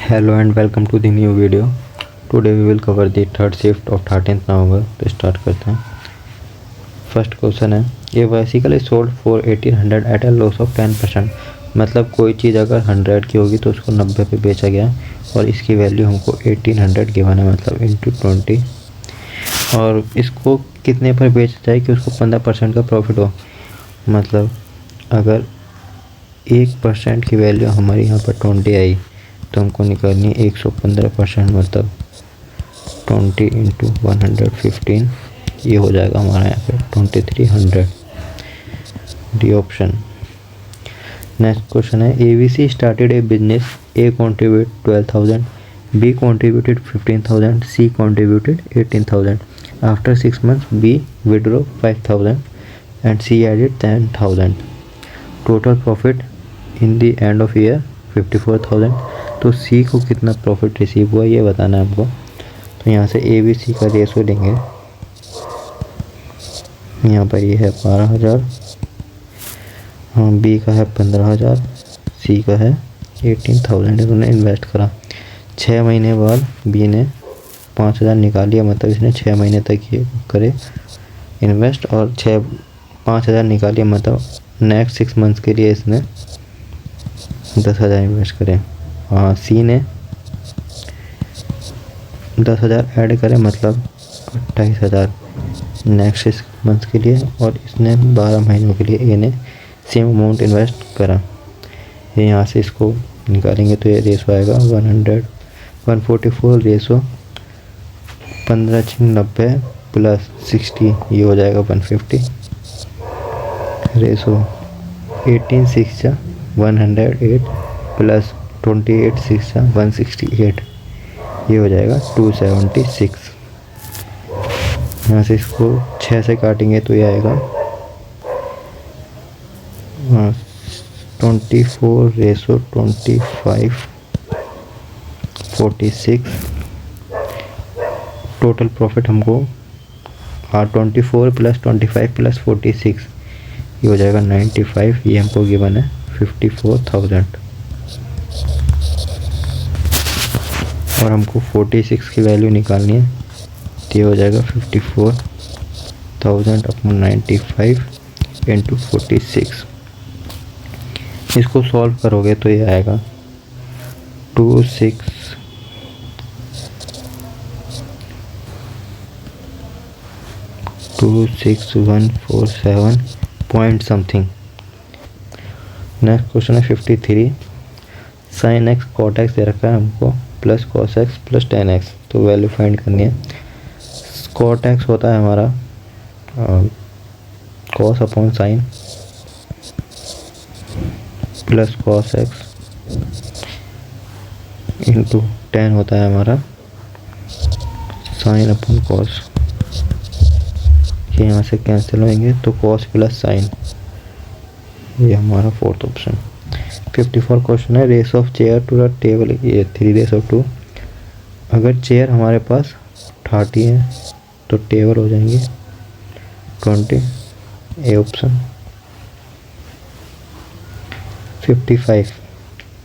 Hello and welcome to the new video. Today we will cover the third shift of 13th November. तो start करते हैं. First question है, ये vesicle is sold for 1800 at a loss of 10%. मतलब कोई चीज़ अगर 100 की होगी तो उसको 90 पे बेचा गया और इसकी वैल्यू हमको 1800 गिवन है, मतलब इंटू 20. और इसको कितने पर बेचा जाए कि उसको 15% का प्रॉफिट हो. मतलब अगर 1% की वैल्यू हमारी यहाँ पर 20 आई तो हमको निकालनी है 115%, मतलब 20 इंटू 115, ये हो जाएगा हमारा यहाँ पे 2300. D option. नेक्स्ट क्वेश्चन है, ABC started A business. A contributed 12,000, B contributed 15,000, C contributed 18,000. After 6 months, B withdrew 5,000 and C added 10,000. Total profit in the end of year 54,000. तो C को कितना प्रॉफिट रिसीव हुआ ये बताना है हमको. तो यहाँ से ABC का रेशो लेंगे. यहाँ पर ये है 12,000, हाँ B का है 15,000, C का है 18,000. इन्होंने इन्वेस्ट करा. 6 महीने बाद B ने 5,000 निकाल लिया, मतलब इसने 6 महीने तक ये करे इन्वेस्ट और 5,000 निकाल लिया, मतलब नेक्स्ट 6 मंथ्स के लिए इसने 10,000 इन्वेस्ट करें. हाँ C ने 10,000 ऐड करे, मतलब 28,000 नेक्स्ट 6 मंथ्स के लिए, और इसने 12 महीनों के लिए A ने सेम अमाउंट इन्वेस्ट करा. ये यहाँ से इसको निकालेंगे तो ये रेशो आएगा 144 रेशो 15/90 प्लस 60, ये हो जाएगा 150 रेशो 18/6 108 प्लस 28/6 168, ये हो जाएगा 276. यहाँ से इसको 6 से काटेंगे तो ये आएगा 24 रेशो 25 46. टोटल प्रॉफिट हमको 24 प्लस 25 प्लस 46, ये हो जाएगा 95. ये हमको गिवन है 54,000 और हमको 46 की वैल्यू निकालनी है. तो ये हो जाएगा 54,000 अपॉन 95 इंटू 46. इसको सॉल्व करोगे तो ये आएगा 26147 पॉइंट समथिंग. नेक्स्ट क्वेश्चन है 53. साइन एक्स कॉट एक्स दे रखा है हमको plus cos x plus ten x. तो वैल्यू फाइंड करनी है. कॉट एक्स होता है हमारा cos upon sine plus cos x into ten होता है हमारा साइन अपॉन कॉस. ये यहाँ से कैंसिल होंगे तो कॉस प्लस साइन, ये हमारा फोर्थ ऑप्शन. 54 क्वेश्चन है, race of chair to the table. ये 3 रेस ऑफ 2. अगर चेयर हमारे पास 30 है तो टेबल हो जाएंगे 20, A option. 55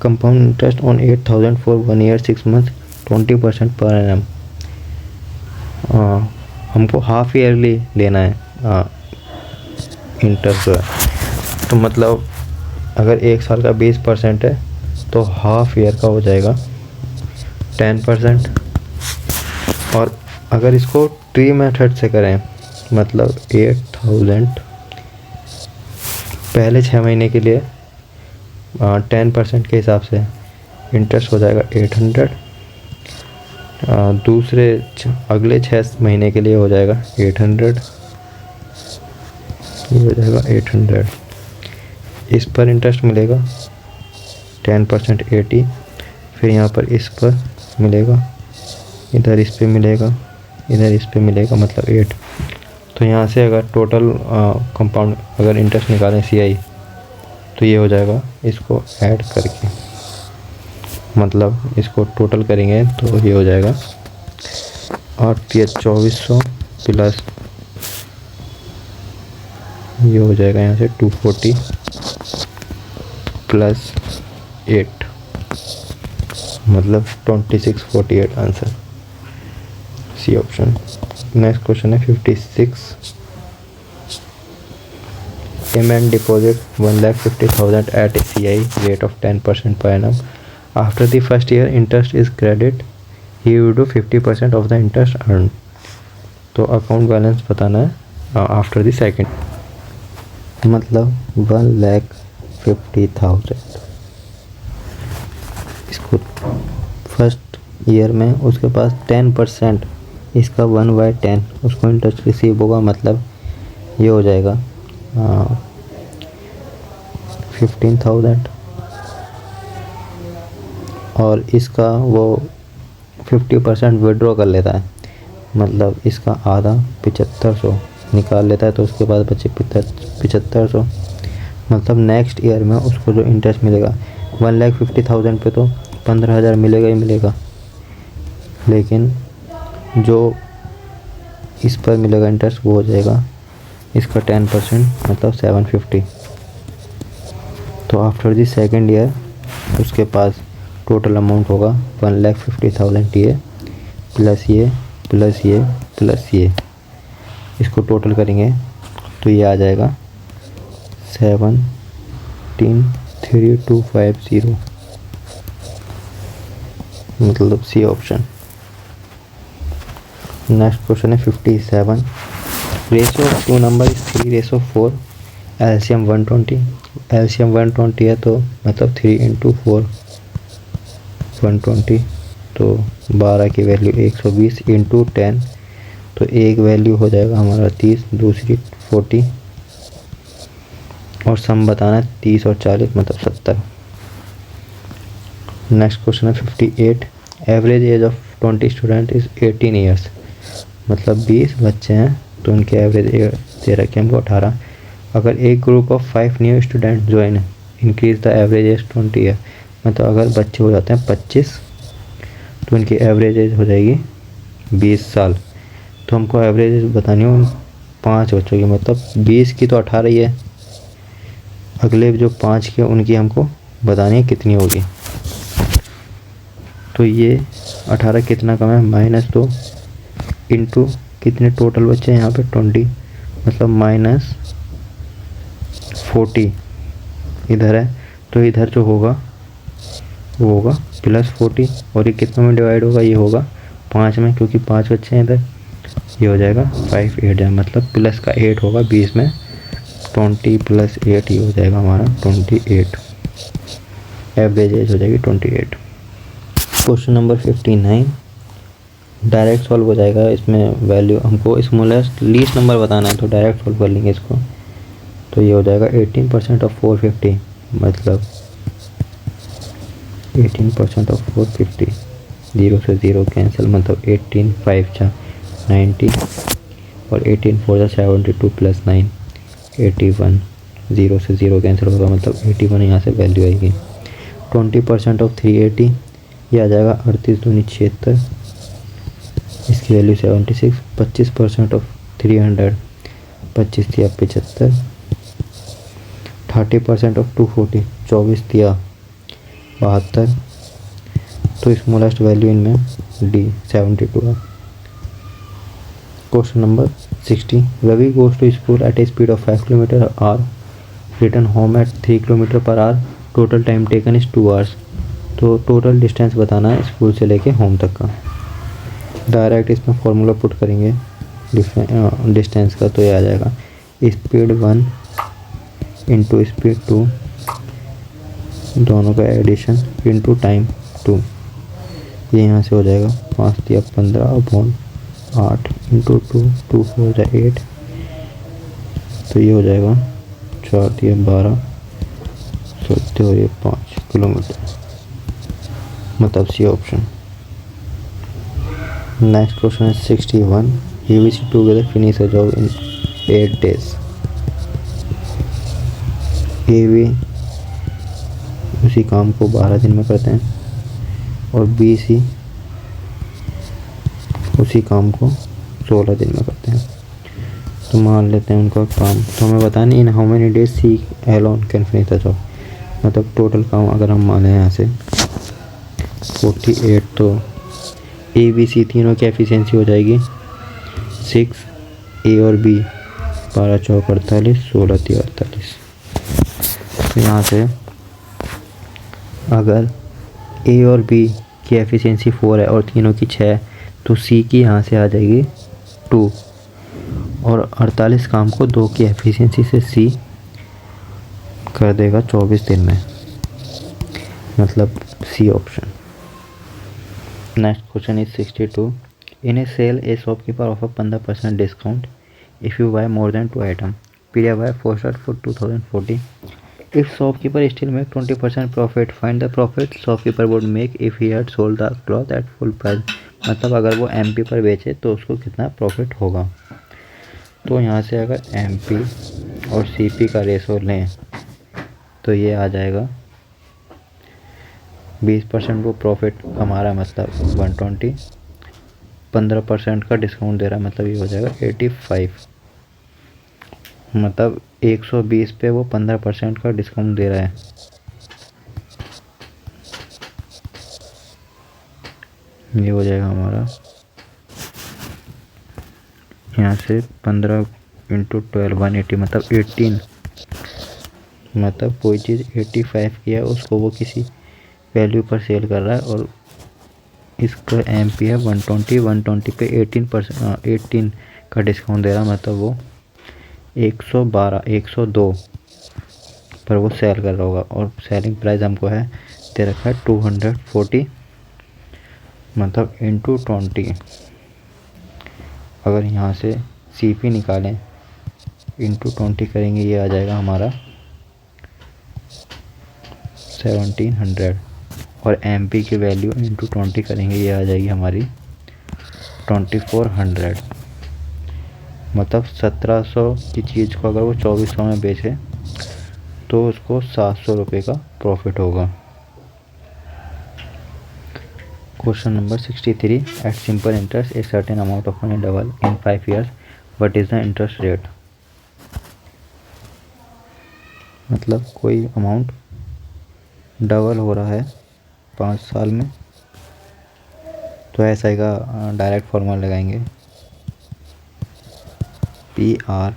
compound interest on 8,000 for 1 year 6 month 20% per annum. हमको हाफ ईयरली लेना है इंटरेस्ट. तो मतलब अगर 1 साल का 20% है तो हाफ ईयर का हो जाएगा 10%. और अगर इसको ट्री मेथड से करें, मतलब 8,000 पहले 6 महीने के लिए 10% के हिसाब से इंटरेस्ट हो जाएगा 800. दूसरे अगले 6 महीने के लिए हो जाएगा 800, ये हो जाएगा 800. इस पर इंटरेस्ट मिलेगा 10% 80. फिर यहाँ पर इस पर मिलेगा, इधर इस पे मिलेगा, इधर इस पे मिलेगा, मतलब 8. तो यहाँ से अगर टोटल कंपाउंड अगर इंटरेस्ट निकालें CI तो ये हो जाएगा इसको ऐड करके, मतलब इसको टोटल करेंगे तो ये हो जाएगा 2400 प्लस ये हो जाएगा यहाँ से 240 प्लस 8, मतलब 2648 answer, C option. Next question है 56। A man deposit 1,50,000 at a CI rate of 10% per annum. After the first year interest is credited, he will do 50% of the interest earned. तो account balance बताना है after the second, मतलब 1,50,000 इसको first year में उसके पास 10% इसका 1/10 उसको interest receive होगा, मतलब ये हो जाएगा 15,000 और इसका वो 50% विड्रॉ कर लेता है, मतलब इसका आधा 7500 निकाल लेता है, तो उसके बाद बचे 7500। मतलब नेक्स्ट ईयर में उसको जो इंटरेस्ट मिलेगा 1,50,000 पे तो 15,000 मिलेगा ही मिलेगा, लेकिन जो इस पर मिलेगा इंटरेस्ट वो हो जाएगा इसका 10%, मतलब 750। तो आफ्टर द सेकेंड ईयर उसके पास टोटल अमाउंट होगा 1,50,000 ये प्लस ये प्लस ये प्लस ये, इसको टोटल करेंगे तो ये आ जाएगा 17,3250, मतलब सी ऑप्शन। नेक्स्ट क्वेश्चन है 57। Ratio of two number is 3:4, LCM 120। LCM 120 है तो मतलब 3 × 4 120, तो 12 की वैल्यू 120 × 10, तो एक वैल्यू हो जाएगा हमारा 30, दूसरी 40 और सम बताना है 30 और 40 मतलब 70। नेक्स्ट क्वेश्चन है 58। Average age of 20 student is 18 years, मतलब 20 बच्चे हैं तो उनके एवरेज एज दे रखे हमको 18। अगर एक group of 5 new student join increase the average age 20 year, मतलब अगर बच्चे हो जाते हैं 25 तो उनकी एवरेज एज हो जाएगी 20 साल। तो हमको एवरेज एज बतानी हो 5 बच्चों की, मतलब 20 की तो 18 ही है, अगले जो 5 के उनकी हमको बतानी है कितनी होगी। तो ये 18 कितना कम है -2 इंटू कितने टोटल बच्चे हैं यहाँ पे 20, मतलब -40 इधर है, तो इधर जो होगा वो होगा +40 और ये कितनों में डिवाइड होगा, ये होगा 5 में, क्योंकि 5 बच्चे हैं इधर, ये हो जाएगा 5 8 है, मतलब प्लस का 8 होगा 20 में, 20 + 8 ये हो जाएगा हमारा 28, एवरेज एज हो जाएगी 28। Question number 59। डायरेक्ट सॉल्व हो जाएगा, इसमें वैल्यू हमको स्मॉलेस्ट लीस्ट नंबर बताना है तो डायरेक्ट सॉल्व कर लेंगे इसको। तो ये हो जाएगा 18% ऑफ 450, मतलब 18% ऑफ 450, 0 से 0 कैंसिल, मतलब 18 5 × 90 और 18 4 × 72 + 9 81, 0 से 0 कैंसिल होगा, मतलब 81 यहाँ से वैल्यू आएगी। 20% ऑफ 380 ये आ जाएगा 38 दूनी 76, इसकी वैल्यू 76। 25% ऑफ 300 25 × 75। 30% ऑफ 240 24 × 72, तो स्मॉलेस्ट वैल्यू इनमें डी 72 है। Question number 60। Ravi goes to school at a speed of 5 km/h, return home at 3 km/h, total time taken is 2 hours। तो टोटल डिस्टेंस बताना है स्कूल से लेके होम तक का। डायरेक्ट इसमें फॉर्मूला पुट करेंगे डिस्टेंस का, तो ये आ जाएगा स्पीड 1 × स्पीड 2 दोनों का एडिशन इंटू टाइम 2, ये यहाँ से हो जाएगा 5 × 15/8 × 2 2 4 × 8, तो ये हो जाएगा 4 × 12 17 और ये 5 किलोमीटर, मतलब सी ऑप्शन। नेक्स्ट क्वेश्चन है 61। He will together finish a job in 8 days। ए भी उसी काम को 12 दिन में करते हैं और बी सी उसी काम को 16 दिन में करते हैं। तो मान लेते हैं उनका काम, तो हमें बताना in how many days C alone can finish the job, मतलब टोटल काम अगर हम माने यहाँ से 48, तो ए बी सी तीनों की एफिशिएंसी हो जाएगी 6, ए और बी 12 चौक 48, 16 3 48। तो यहाँ से अगर ए और बी की एफिशिएंसी 4 है और तीनों की 6 है, तो सी की यहाँ से आ जाएगी 2, और 48 काम को 2 की एफिशिएंसी से सी कर देगा 24 दिन में, मतलब C option. Next question is 62। In a sale a shopkeeper offer 15% discount if you buy more than 2 item. Period buy for 2040। If shopkeeper still make 20% profit, find the profit shopkeeper would make if he had sold the cloth at full price। मतलब अगर वो MP पर बेचे तो उसको कितना profit होगा। तो यहाँ से अगर MP और CP का रेशो लें तो ये आ जाएगा 20% वो प्रॉफिट कमा रहा है, मतलब 120, 15% का डिस्काउंट दे रहा है, मतलब ये हो जाएगा 85। मतलब 120 पे वो 15% का डिस्काउंट दे रहा है। ये हो जाएगा हमारा यहाँ से 15 × 12 180, मतलब 18। मतलब कोई चीज़ 85 की है उसको वो किसी वैल्यू पर सेल कर रहा है और इसका MP है 120, 120 पे 18 का डिस्काउंट दे रहा है, मतलब वो 112 102 पर वो सेल कर रहा होगा। और सेलिंग प्राइस हमको है दे रखा है 240, मतलब इंटू 20। अगर यहाँ से CP निकालें इंटू 20 करेंगे, ये आ जाएगा हमारा 1700, और MP की वैल्यू इंटू 20 करेंगे, ये आ जाएगी हमारी 2400। मतलब 1700 की चीज़ को अगर वो 2400 में बेचे तो उसको 700 रुपये का प्रॉफिट होगा। Question number 63। At simple interest a certain amount of money double in 5 years, what is the interest rate. मतलब कोई अमाउंट डबल हो रहा है 5 साल में, तो ऐसा का डायरेक्ट फॉर्मूला लगाएंगे। PR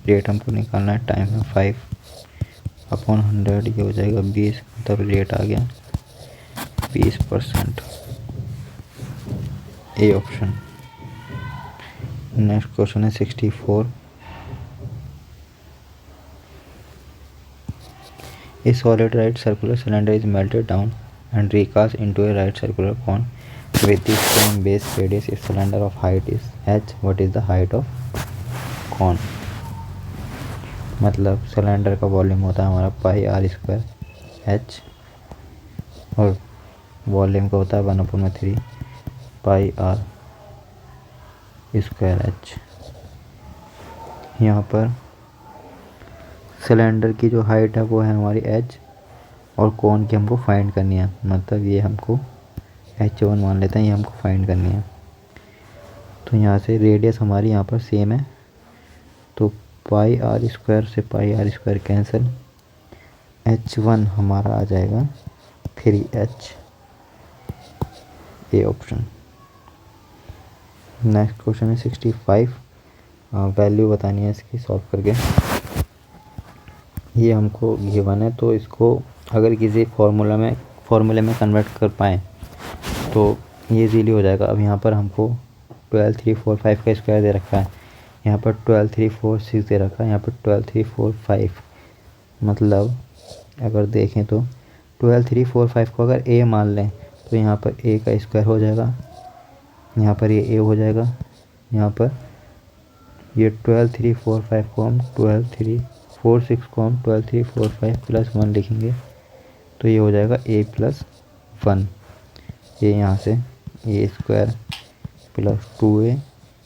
रेट हमको निकालना है, टाइम है 5/100, ये हो जाएगा 20, मतलब रेट आ गया 20%। A option. नेक्स्ट क्वेश्चन है 64। A solid right circular cylinder is melted down and recast into a right circular cone with the same base radius. If cylinder of height is h, what is the height of cone। मतलब cylinder का volume होता है हमारा πr² h, और volume का होता है 1/3 πr² h। यहाँ पर सिलेंडर की जो हाइट है वो है हमारी h, और कोन की हमको फाइंड करनी है, मतलब ये हमको h1 मान लेते हैं, ये हमको फाइंड करनी है। तो यहाँ से रेडियस हमारी यहाँ पर सेम है, तो πr² से πr² कैंसिल, h1 हमारा आ जाएगा 3h। A option. Next question है 65। वैल्यू बतानी है इसकी सॉल्व करके। ये हमको गिवन है, तो इसको अगर किसी फॉर्मूले में कन्वर्ट कर पाएँ तो ये इजीली हो जाएगा। अब यहाँ पर हमको 12 3 4 5 का स्क्वायर दे रखा है, यहाँ पर 12 3 4 6 दे रखा है, यहाँ पर 12 3 4 5। मतलब अगर देखें तो 12 3 4 5 को अगर a मान लें तो यहाँ पर a का स्क्वायर हो जाएगा, यहाँ पर ये a हो जाएगा, यहाँ पर ये 12 3 4 5 को हम 12 3 4 6 को हम 12 3 4 5 + 1 लिखेंगे, तो ये हो जाएगा a + 1। ये यहाँ से a² + 2a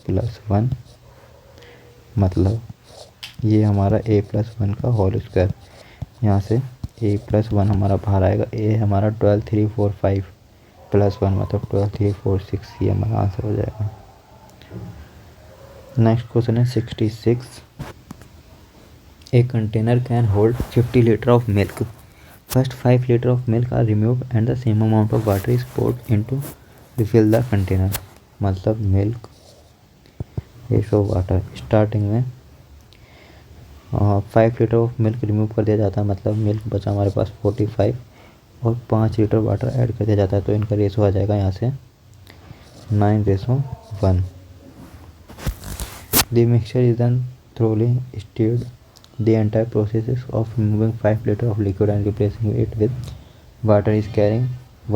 + 1, मतलब ये हमारा a + 1 का होल स्क्वायर। यहाँ से a + 1 हमारा बाहर आएगा, a हमारा 12 3 4 5 + 1, मतलब 12 3 4 6, ये हमारा आंसर हो जाएगा। नेक्स्ट क्वेश्चन है 66। A container can hold 50 litre of milk first 5 litre of milk are remove and the same amount of water is poured into refill the container. मतलब मिल्क रेशो वाटर स्टार्टिंग में 5 litre of milk remove कर दिया जाता है, मतलब milk बचा हमारे पास 45 और 5 लीटर वाटर ऐड कर दिया जाता है, तो इनका रेशो आ जाएगा यहाँ से 9:1। The mixture is then thoroughly stirred. The entire process of removing 5 liters of liquid and replacing it with water is carrying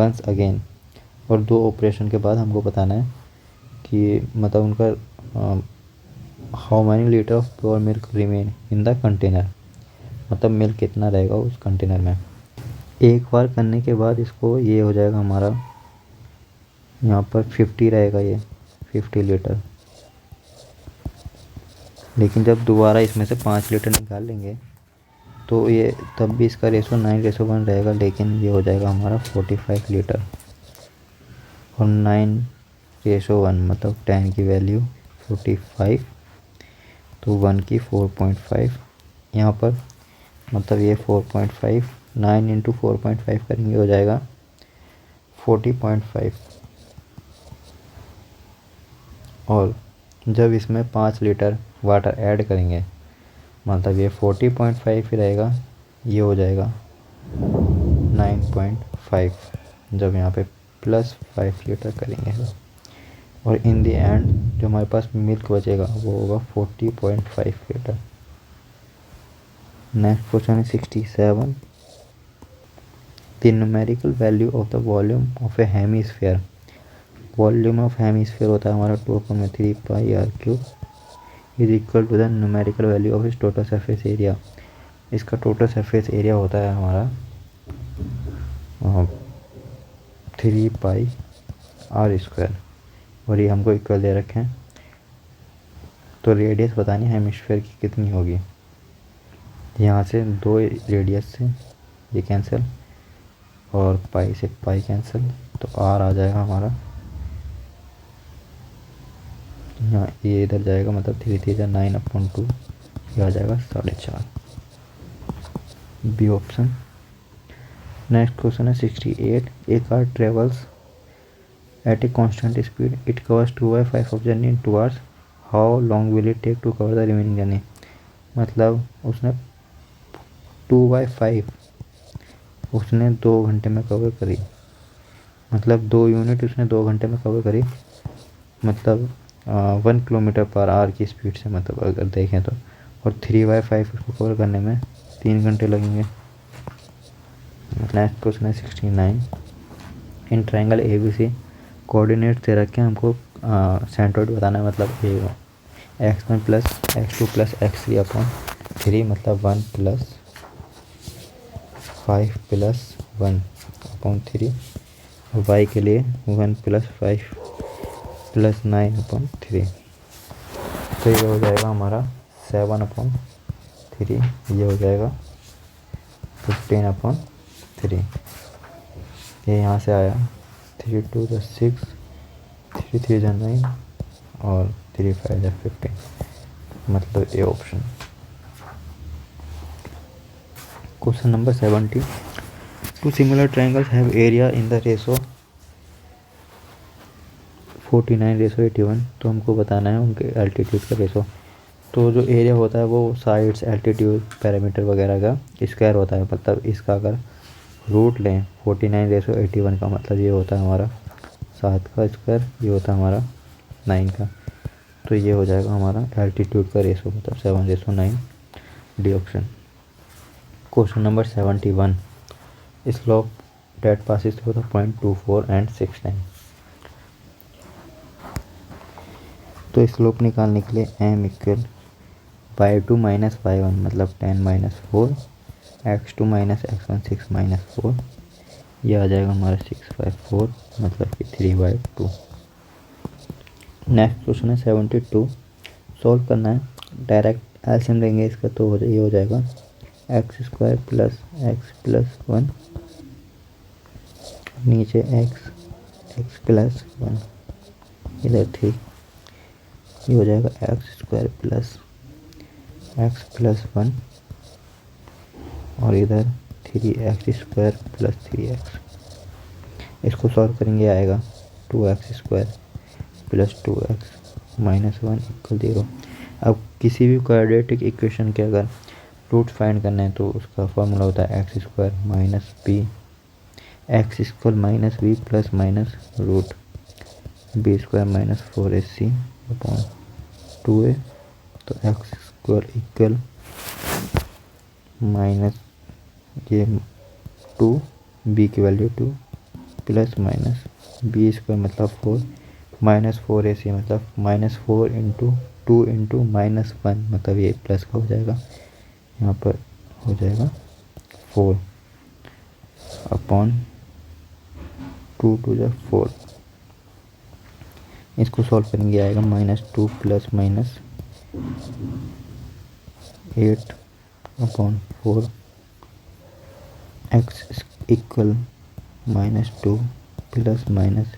once again। और 2 ऑपरेशन के बाद हमको बताना है कि मतलब उनका how many litre of pure milk remain in the container, मतलब मिल्क कितना रहेगा उस कंटेनर में। एक बार करने के बाद इसको ये हो जाएगा हमारा, यहाँ पर 50 रहेगा, ये 50 लीटर। लेकिन जब दोबारा इसमें से 5 लीटर निकाल लेंगे तो ये तब भी इसका रेशो 9:1 रहेगा, लेकिन ये हो जाएगा हमारा 45 लीटर। और 9:1 मतलब 10 की वैल्यू 45 तो 1 की 4.5 यहाँ पर, मतलब ये 4.5 9 इंटू 4.5 करेंगे हो जाएगा 40.5। और जब इसमें 5 लीटर वाटर ऐड करेंगे मतलब ये 40.5 ही रहेगा, ये हो जाएगा 9.5 जब यहाँ पे प्लस 5 लीटर करेंगे। और इन द एंड जो हमारे पास मिल्क बचेगा वो होगा 40.5 लीटर। नेक्स्ट क्वेश्चन है 67। The numerical value of the volume of a hemisphere. Volume of hemisphere होता है हमारा 2/3 pi R cube is equal to the numerical value of इस टोटल सरफेस एरिया। इसका टोटल सरफेस एरिया होता है हमारा 3 पाई are square, और ये हमको इक्वल दे रखे हैं। तो रेडियस बतानी है हेमिस्फीयर की कितनी होगी। यहाँ से 2 रेडियस से ये कैंसिल और पाई से पाई कैंसिल, तो आर आ जाएगा हमारा, यहाँ ये इधर जाएगा, मतलब 3 3 9/2, ये आ जाएगा 4.5 बी ऑप्शन। नेक्स्ट क्वेश्चन है 68। A car travels at a constant speed, it covers 2/5 of journey in 2 hours, how long will it take to cover the remaining journey. मतलब उसने 2/5 उसने 2 घंटे में कवर करी, मतलब 2 यूनिट उसने 2 घंटे में कवर करी, मतलब 1 किलोमीटर पर आवर की स्पीड से, मतलब अगर देखें तो। और 3/5 उसको कवर करने में 3 घंटे लगेंगे। नेक्स्ट क्वेश्चन है 69। इन ट्रायंगल ABC कोऑर्डिनेट दे रखे हैं हमको, सेंट्रोइड बताना है, मतलब x1 plus x2 plus x3/3, मतलब 1 प्लस 5 प्लस 1/3, और y के लिए 1 प्लस 5 प्लस 9/3। तो ये हो जाएगा हमारा 7/3, ये हो जाएगा 15/3। ये यहाँ से आया 3 2 6, 3 3 9 और 3 5 15, मतलब A option. Question number 70। 2 similar triangles have area in the ratio 49:81। तो हमको बताना है उनके एल्टीट्यूड का रेशो। तो जो एरिया होता है वो साइड्स, एल्टीट्यूड, पैरामीटर वगैरह का स्क्वायर होता है, मतलब इसका अगर रूट लें 49:81 का, मतलब ये होता है हमारा 7 का स्क्वायर, ये होता है हमारा 9 का। तो ये हो जाएगा हमारा एल्टीट्यूड का रेशो, मतलब 7:9, D option. Question number 71। Slope that passes through the point 24 and 69। तो स्लोप निकालने के लिए m equal y2 minus y1, मतलब 10 minus 4, x2 minus x1 6 minus 4, ये आ जाएगा हमारा 6/4, मतलब कि 3/2। नेक्स्ट क्वेश्चन है 72। सॉल्व करना है, डायरेक्ट एलसीएम लेंगे इसका, तो ये हो जाएगा x² प्लस x प्लस 1, नीचे x प्लस 1, इधर 3, ये हो जाएगा x² प्लस x प्लस 1, और इधर 3x² प्लस 3x। इसको सॉल्व करेंगे आएगा 2x² plus 2x minus 1 equal 0। अब किसी भी क्वाड्रेटिक इक्वेशन के अगर रूट फाइंड करना है तो उसका फॉर्मूला होता है x² minus b, x² minus b plus minus root b² minus 4ac upon 2a। तो x² इक्वल माइनस ये 2, b की वैल्यू 2 प्लस माइनस b² मतलब 4 माइनस 4ac मतलब माइनस 4 इंटू 2 इंटू माइनस 1 मतलब ये प्लस का हो जाएगा, यहाँ पर हो जाएगा 4 अपॉन 2 टू द 4। इसको सॉल्व करेंगे आएगा -2 plus minus 8 upon 4 x equal -2 plus minus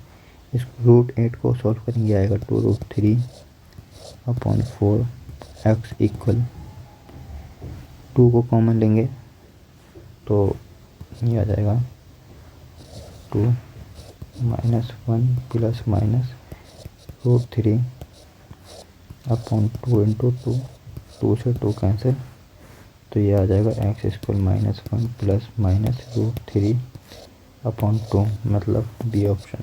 इस रूट 8 को सॉल्व करेंगे आएगा 2√3 अपॉन 4 x इक्वल 2 को कॉमन लेंगे तो ये आ जाएगा 2 minus 1 plus minus √3 upon 2 into 2, 2 से 2 कैंसिल तो ये आ जाएगा x equal -1 plus minus √3 upon 2 मतलब B option.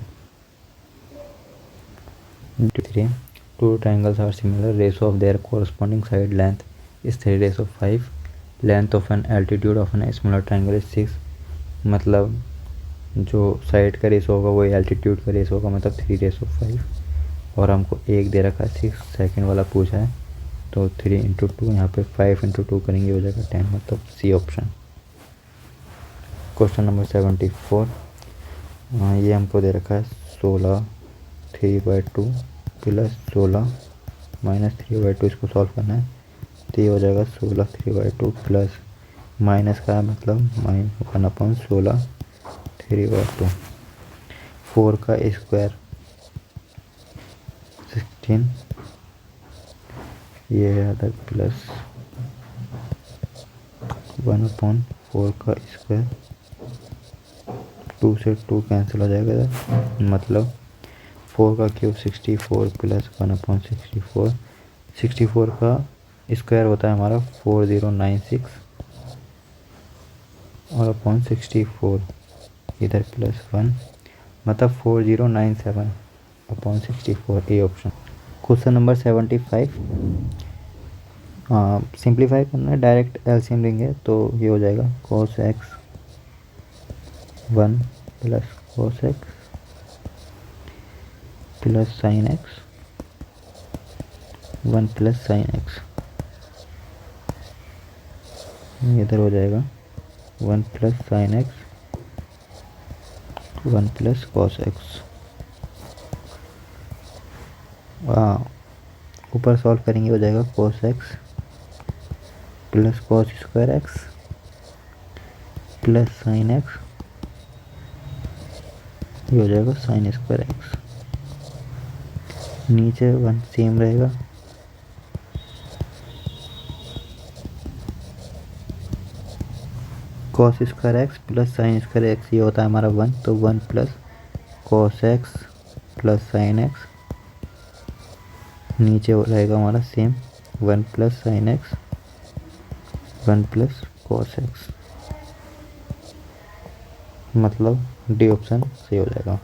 3 two triangles are similar, ratio of their corresponding side length is 3:5, length of an altitude of a smaller triangle is 6। मतलब जो side का ratio होगा वो एल्टीट्यूड का रेशो होगा मतलब 3:5 और हमको एक दे रखा है 6, सेकंड वाला पूछा है तो 3 इंटू 2 यहाँ पे 5 इंटू 2 करेंगे हो जाएगा 10 मतलब सी ऑप्शन। क्वेश्चन नंबर 74, ये हमको दे रखा है 16 3/2 प्लस 16 माइनस 3/2, इसको सॉल्व करना है तो ये हो जाएगा 16 3/2 प्लस माइनस का मतलब -1/16 3/2, 4 का स्क्वायर 16 ये है प्लस 1/4 का स्क्वायर, 2 से 2 कैंसिल हो जाएगा मतलब 4 का क्यूब 64 प्लस 1/64, 64 का स्क्वायर होता है हमारा 4096 और अपॉन 64 इधर प्लस 1 मतलब 4097 upon 64 A option. Question number 75, simplify करना है, डायरेक्ट एलसीएम लेंगे तो ये हो जाएगा cos x 1 plus cos x plus sign x 1 plus sign x, इधर हो जाएगा 1 plus sign x 1 plus cos x। ऊपर सॉल्व करेंगे हो जाएगा cos x plus cos square x plus sign x, ये हो जाएगा साइन स्क्वायर x, नीचे 1 सेम रहेगा cos square x plus sine square x ये होता है हमारा 1 तो 1 plus cos x plus sine x, नीचे रहेगा हमारा same 1 plus sine x 1 plus cos x मतलब डी ऑप्शन सही हो जाएगा।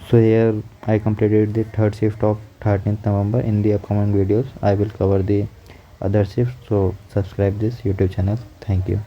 So here I completed the third shift of 13th November. In the upcoming videos I will cover the other shifts, so subscribe this YouTube channel. Thank you.